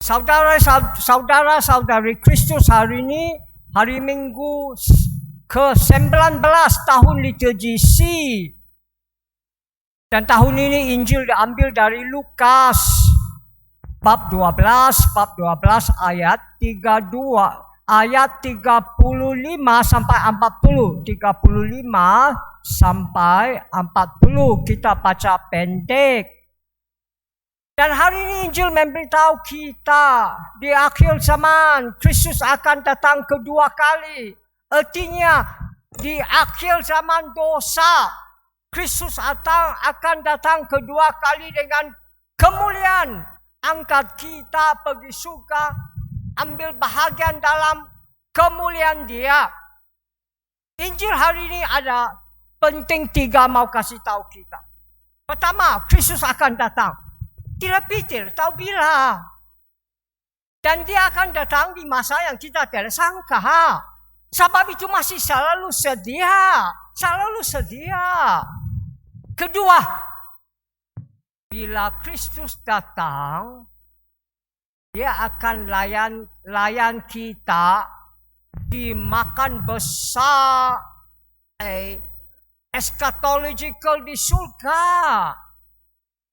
Saudara-saudari Kristus hari ini, hari Minggu ke-19 tahun liturgi C. Dan tahun ini Injil diambil dari Lukas bab 12 ayat 32 ayat 35 sampai 40. 35 sampai 40 kita baca pendek. Dan hari ini Injil memberitahu kita di akhir zaman Kristus akan datang kedua kali. Artinya di akhir zaman dosa Kristus akan datang kedua kali dengan kemuliaan. Angkat kita pergi surga, ambil bahagian dalam kemuliaan Dia. Injil hari ini ada penting 3 mau kasih tahu kita. Pertama, Kristus akan datang. Tidak tahu bila. Dan Dia akan datang di masa yang kita tidak sangka. Sebab itu masih selalu sedia. Kedua, bila Kristus datang, Dia akan layan kita di makan besar eschatological di surga.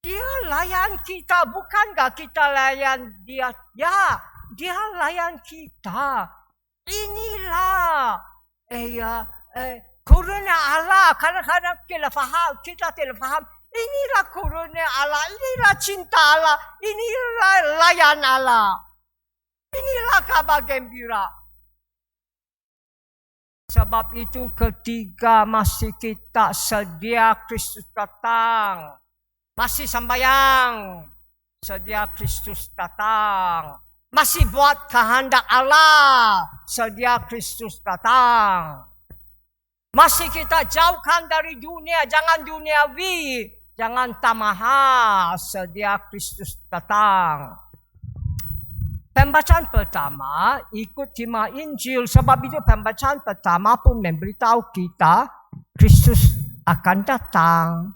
Dia layan kita, bukankah kita layan Dia? Ya, Dia layan kita. Inilah karunia Allah. Kadang-kadang kita tidak faham. Inilah karunia Allah, inilah cinta Allah, inilah layan Allah. Inilah kabar gembira. Sebab itu ketiga masih kita sedia Kristus datang. Masih sembahyang, sedia Kristus datang. Masih buat kehendak Allah, sedia Kristus datang. Masih kita jauhkan dari dunia, jangan duniawi, jangan tamaha, sedia Kristus datang. Pembacaan pertama ikut tema Injil, sebab itu pembacaan pertama pun memberitahu kita Kristus akan datang.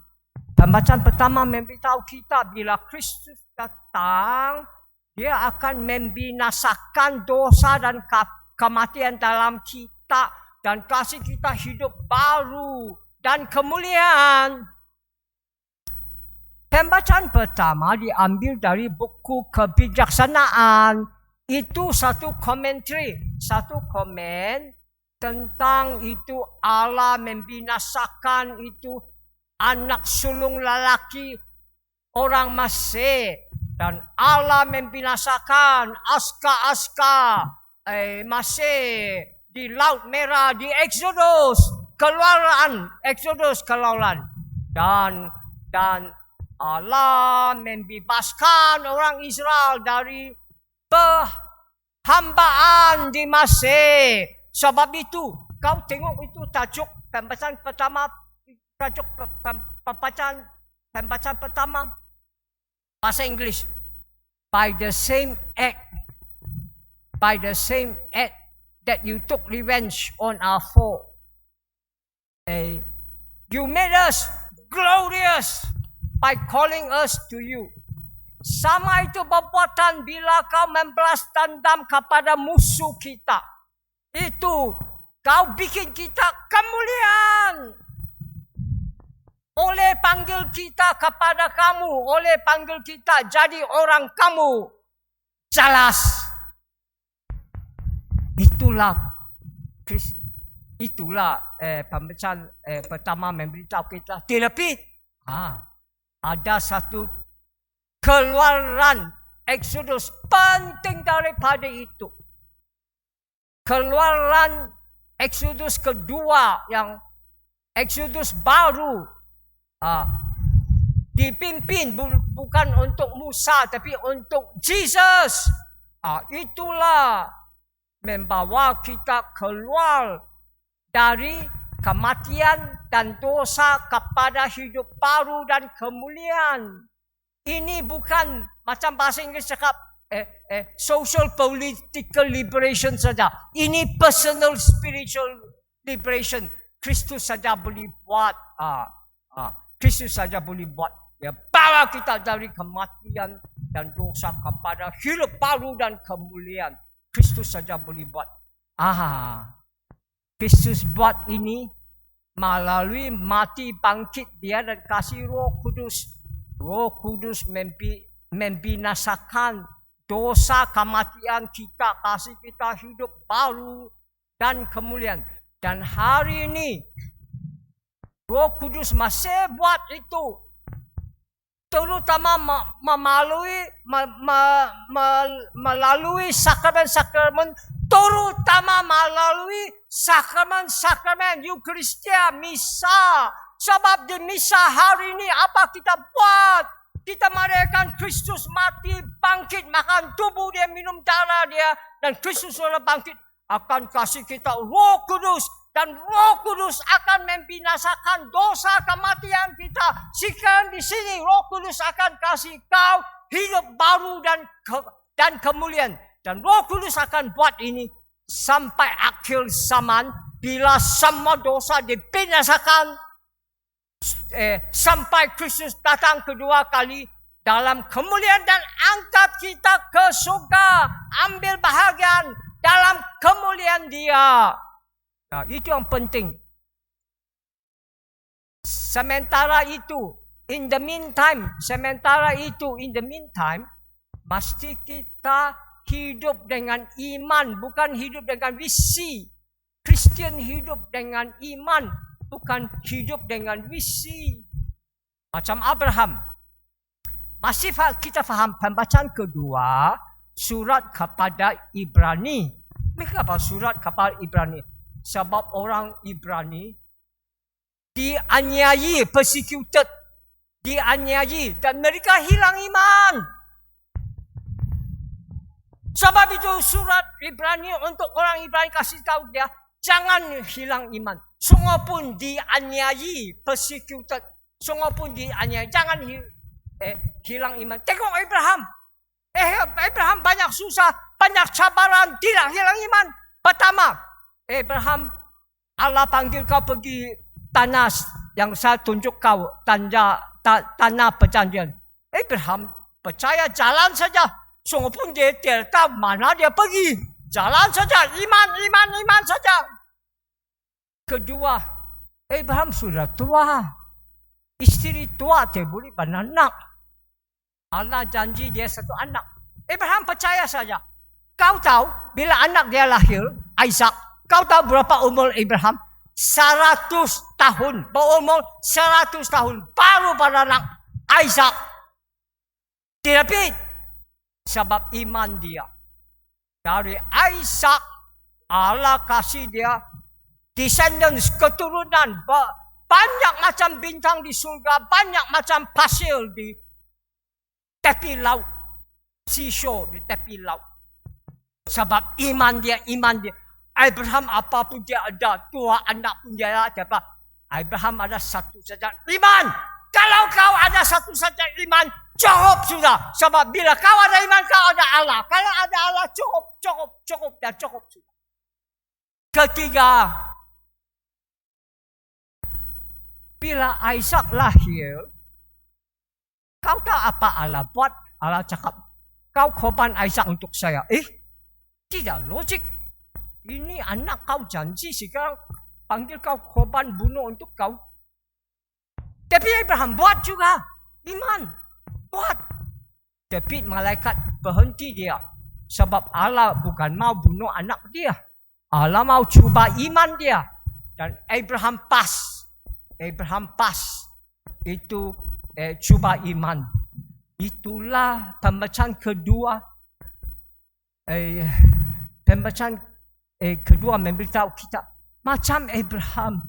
Pembacaan pertama memberitahu kita bila Kristus datang, Dia akan membinasakan dosa dan kematian dalam kita dan kasih kita hidup baru dan kemuliaan. Pembacaan pertama diambil dari buku Kebijaksanaan. Itu satu komen tentang itu Allah membinasakan itu anak sulung lelaki orang Mesir, dan Allah membinasakan aska-aska Mesir di Laut Merah, di Exodus keluaran dan Allah membebaskan orang Israel dari perhambaan di Mesir. Sebab itu kau tengok itu tajuk pembacaan pertama. Tajuk pembacaan pertama bahasa Inggris. By the same act that you took revenge on our foe, you made us glorious by calling us to you. Sama itu perbuatan bila kau membalas dendam kepada musuh kita. Itu kau bikin kita kemuliaan. Oleh panggil kita kepada kamu, oleh panggil kita jadi orang kamu. Jelas. Itulah pembacaan pertama memberitahu kita. Terlebih ada satu keluaran Exodus penting daripada itu. Keluaran Exodus kedua, yang Exodus baru, dipimpin bukan untuk Musa tapi untuk Jesus. Itulah membawa kita keluar dari kematian dan dosa kepada hidup baru dan kemuliaan. Ini bukan macam bahasa Inggris cakap social political liberation saja. Ini personal spiritual liberation. Kristus saja boleh buat. Kristus saja boleh buat. Dia bawa kita dari kematian dan dosa kepada hidup baru dan kemuliaan. Kristus saja boleh buat. Kristus buat ini melalui mati bangkit dia dan kasih Roh Kudus. Roh Kudus membinasakan dosa kematian kita, kasih kita hidup baru dan kemuliaan. Dan hari ini Roh Kudus masih buat itu, terutama melalui sakramen-sakramen, terutama melalui sakramen-sakramen Eucharistia, misa. Sebab di misa hari ini apa kita buat? Kita merayakan Kristus mati, bangkit, makan tubuh dia, minum darah dia, dan Kristus sudah bangkit, akan kasih kita Roh Kudus. Dan Roh Kudus akan membinasakan dosa kematian kita. Sekarang di sini Roh Kudus akan kasih kau hidup baru dan kemuliaan. Dan Roh Kudus akan buat ini sampai akhir zaman, bila semua dosa dibinasakan, sampai Kristus datang kedua kali dalam kemuliaan dan angkat kita ke surga, ambil bahagian dalam kemuliaan Dia. Nah, itu yang penting. Sementara itu, in the meantime, mesti kita hidup dengan iman, bukan hidup dengan visi. Kristian hidup dengan iman, bukan hidup dengan visi. Macam Abraham. Masih kita faham pembacaan kedua, surat kepada Ibrani. Kenapa surat kepada Ibrani? Sebab orang Ibrani dianiaya, persecuted, dianiaya, dan mereka hilang iman. Sebab itu surat Ibrani untuk orang Ibrani kasih tahu dia, jangan hilang iman. Semua pun dianiaya, persecuted, semua pun dianiaya, jangan hilang iman. Tengok Abraham. Abraham banyak susah, banyak cabaran, tidak hilang iman. Pertama, Abraham, Allah panggil kau pergi tanah yang saya tunjuk kau, tanah perjanjian. Abraham percaya jalan saja. Semua pun dia tidak tahu mana dia pergi. Jalan saja, iman saja. Kedua, Abraham sudah tua. Isteri tua tidak boleh beranak. Allah janji dia satu anak. Abraham percaya saja. Kau tahu bila anak dia lahir, Isaac, kau tahu berapa umur Abraham? 100 tahun. Berumur 100 tahun. Baru beranak Isaac. Tetapi sebab iman dia. Dari Isaac, Allah kasih dia descendants, keturunan. Banyak macam bintang di surga. Banyak macam pasir di tepi laut. Seashore di tepi laut. Sebab iman dia. Abraham apapun dia ada, tua anak pun dia ada. Abraham ada satu saja iman. Kalau kau ada satu saja iman, cukup sudah. Sebab bila kau ada iman, kau ada Allah. Kalau ada Allah, cukup dan cukup sudah. Ketiga, bila Isaac lahir, kau tahu apa Allah buat? Allah cakap, kau korban Isaac untuk saya. Tidak logik. Ini anak kau janji, sekarang panggil kau korban bunuh untuk kau. Tapi Abraham buat juga. Iman. Buat. Tapi malaikat berhenti dia. Sebab Allah bukan mau bunuh anak dia. Allah mau cuba iman dia. Dan Abraham pas. Itu cuba iman. Itulah pembacaan kedua. Pembacaan kedua memberitahu kita macam Abraham.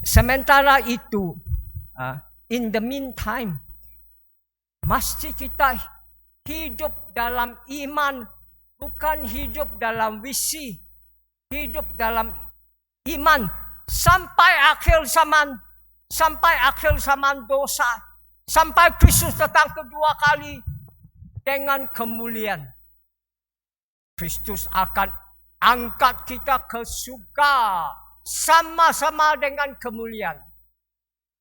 Sementara itu, in the meantime, mesti kita hidup dalam iman, bukan hidup dalam visi. Hidup dalam iman sampai akhir zaman dosa, sampai Kristus datang kedua kali dengan kemuliaan. Kristus akan angkat kita ke surga sama-sama dengan kemuliaan.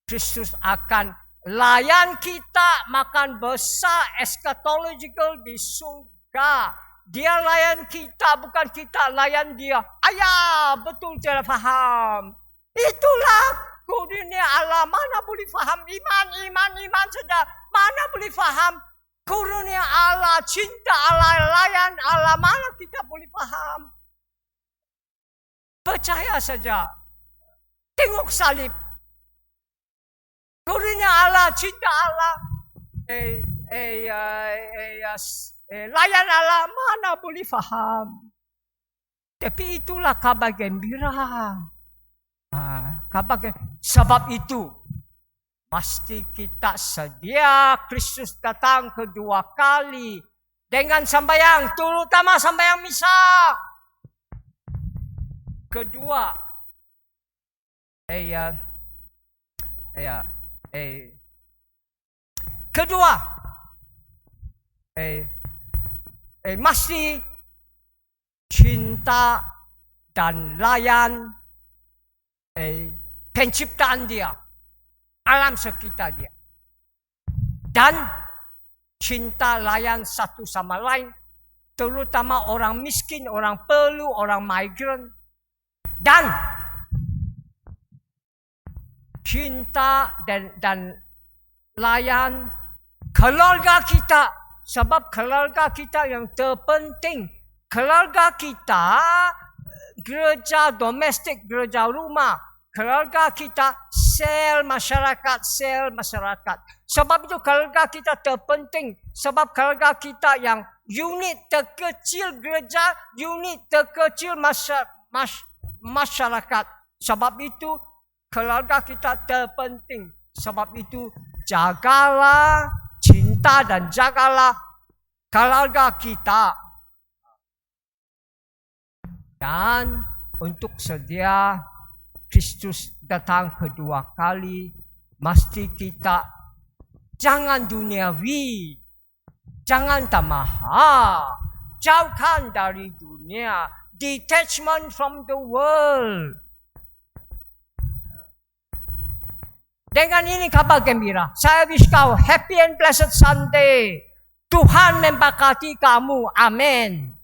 Kristus akan layan kita makan besar eschatological di surga. Dia layan kita, bukan kita layan dia. Ayah, betul tidak faham. Itulah kurnia Allah. Mana boleh faham iman saja. Mana boleh faham kurnia Allah, cinta Allah, layan Allah. Mana kita boleh faham. Percaya saja. Tengok salib. Kurnia Allah, cinta Allah. Layan Allah, mana boleh faham. Tapi itulah kabar gembira. Sebab itu, pasti kita sedia Kristus datang kedua kali. Dengan sembahyang, terutama sembahyang misa. Kedua, mesti cinta dan layan penciptaan dia, alam sekitar dia, dan cinta layan satu sama lain, terutama orang miskin, orang perlu, orang migran, dan cinta dan layan keluarga kita. Sebab keluarga kita yang terpenting. Keluarga kita, gereja domestik, gereja rumah. Keluarga kita, sel masyarakat. Sebab itu keluarga kita terpenting. Sebab keluarga kita yang unit terkecil gereja, unit terkecil masyarakat. Sebab itu keluarga kita terpenting. Sebab itu jagalah, cinta dan jagalah keluarga kita. Dan untuk sedia Kristus datang kedua kali, mesti kita jangan duniawi, jangan tamaha, jauhkan dari dunia, detachment from the world. Dengan ini kabar gembira. Saya wish kau happy and blessed Sunday. Tuhan memberkati kamu. Amin.